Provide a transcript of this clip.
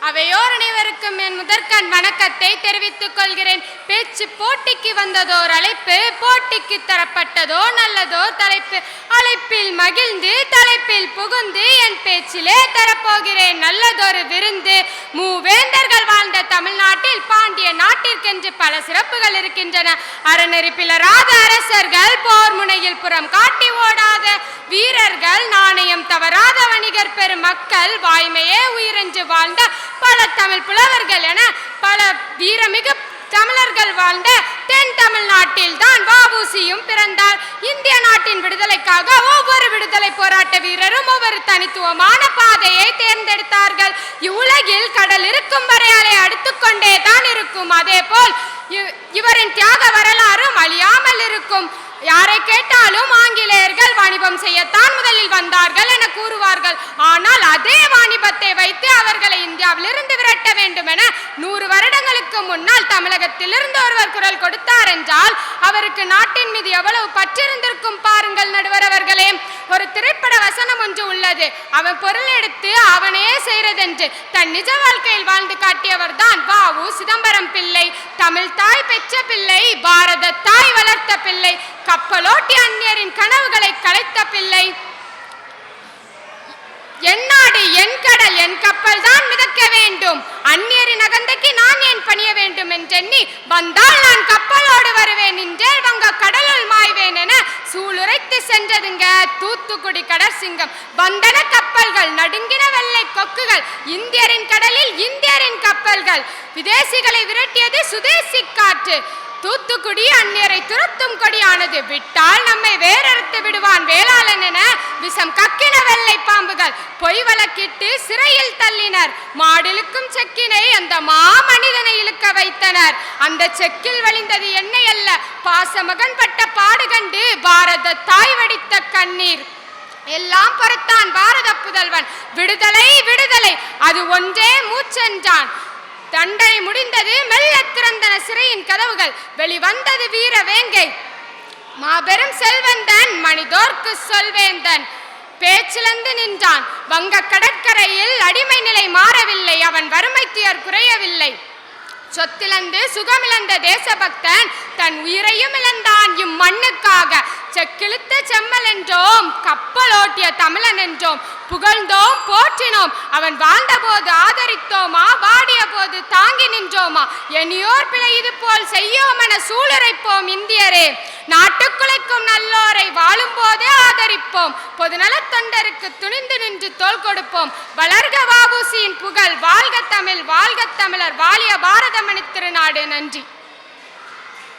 அவையோர் அனைவருக்கும் என் முதற்கண் வணக்கத்தை தெரிவித்துக் கொள்கிறேன். பேச்சு போட்டிக்கு வந்ததோர் அழைப்பு, போட்டிக்கு தரப்பட்டதோ நல்லதோ தலைப்பு. அழைப்பில் மகிழ்ந்து தலைப்பில் புகுந்து என் பேச்சிலே தரப்போகிறேன் நல்லதொரு விருந்து. மூவேந்தர்கள் வாழ்ந்த தமிழ்நாட்டில் பாண்டிய நாட்டிற்கென்று பல சிறப்புகள் இருக்கின்றன. அறநெறி பிளராத அரசர்கள், போர் முனையில் புறம் காட்டி ஓடாத வீரர்கள், நாணயம் தவறாத வணிகர் பெருமக்கள், வாய்மையே உயிரென்று வாழ்ந்த பல தமிழ் புலவர்கள் என பல வீரமிகு தமிழர்கள் வாழ்ந்த தென் தமிழ்நாட்டில் தான் வ.உ.சி.யும் பிறந்தார். இந்திய நாட்டின் விடுதலைக்காக ஒவ்வொரு விடுதலை போராட்ட வீரரும் ஒவ்வொரு தனித்துவமான பாதையை தேர்ந்தெடுத்தார்கள். இவ்வுலகில் கடல் இருக்கும் வரை அலை அடுத்துக்கொண்டே தான் இருக்கும். அதே போல் இவரின் தியாக வரலாறும் அழியாமல் இருக்கும். யாரை கேட்டாலும் ஆங்கிலேயர்கள் வாணிபம் செய்யத்தான் முதலில் வந்தார்கள் என கூறுவார்கள். ஆனால் அதே வாணிபத்தை வைத்து அவர்களை இந்தியாவிலிருந்து விரட்ட வேண்டும் என 100 வருடங்களுக்கு முன்னால் தமிழகத்திலிருந்து ஒருவர் குரல் கொடுத்தார் என்றால் அவருக்கு நாட்டின் மீது எவ்வளவு பற்றிருந்திருக்கும் பாருங்கள் நடுவர் அவர்களே. ஒரு திரைப்பட வசனம் ஒன்று உள்ளது. அவன் பொருள் எடுத்து அவனே செய்யறதென்று தன் நிஜ வாழ்க்கையில் வாழ்ந்து காட்டியவர் தான் வ.உ. சிதம்பரம் பிள்ளை. தமிழ் தாய் பெற்ற பிள்ளை, பாரத தாய் வளர்த்த பிள்ளை, கப்பலோட்டி அந்நியரின் கனவுகளை கலைத்த பிள்ளை. என் நாடு என் கடல் என் கப்பல் தான் மிதக்க வேண்டும், அந்நியரின் அகந்தைக்கு நான் ஏன் பணிய வேண்டும் என்றெண்ணி வந்தால் நான் கப்பலோடு வருவேன் என்றேன் வங்க கடலுள் மாய்வேன் என சூளுரைத்து சென்றதுங்க தூத்துக்குடி கடற்சிங்கம். வந்தன கப்பல்கள், நடுங்கின வெள்ளை கொக்குகள், இந்தியரின் கடலில் இந்தியரின் கப்பல்கள், விதேசிகளை விரட்டியது சுதேசி காற்று. தூத்துக்குடி அந்நியரை துரத்தும் கொடியானது, விட்டால் நம்மை வேறறுத்து விடுவான் வேளாளன் என விஷம் கக்கின வெள்ளை பாம்புகள் பொய் வழக்கிட்டு சிறையில் தள்ளினர். மாடிலுக்கும் செக்கினை அந்த மாமனிதனை இழுக்க வைத்தனர். அந்த செக்கில் வழிந்தது எண்ணெய் அல்ல, பாசமகன் பட்ட பாடு கண்டு பாரத தாய் வடித்த கண்ணீர். எல்லாம் பொறுத்தான் பாரத புதல்வன், விடுதலை விடுதலை அது ஒன்றே மூச்சென்றான். தண்டனை முடிந்தது, மெல்ல திறந்தன சிறையின் கதவுகள், வெளிவந்தது வீர வேங்கை, மாபெரும் செல்வந்தன், மனிதோர்க்கு சொல்வேந்தன். பேச்சிலந்து நின்றான். வங்க கடற்கரையில் அடிமை நிலை மாறவில்லை, அவன் வறுமை துயர் குறையவில்லை. சொத்திலந்து சுகமிழந்த தேசபக்தன் தன் உயிரையும் இழந்தான் இம்மண்ணுக்காக. செக்கிழுத்த செம்மல் என்றோம், கப்பலோட்டிய தமிழன் என்றோம், புகழ்ந்தோம் போற்றினோம். அவன் வாழ்ந்த போது ஆதரித்தோமா, வாடிய போது தாங்கி நின்றோமா? எனியோர் பிழை இது போல் செய்யோம் என சூளுரைப்போம் இந்தியரே. நாட்டுக்குலைக்கும் நல்லோரை வாழும் போதே ஆதரிப்போம், பொதுநலத் தொண்டருக்கு துணிந்து நின்று தோள் கொடுப்போம். வளர்க வ.உ.சி.யின் புகழ், வாழ்க தமிழ், வாழ்க தமிழர், வாழிய பாரதமணி திருநாடு. நன்றி.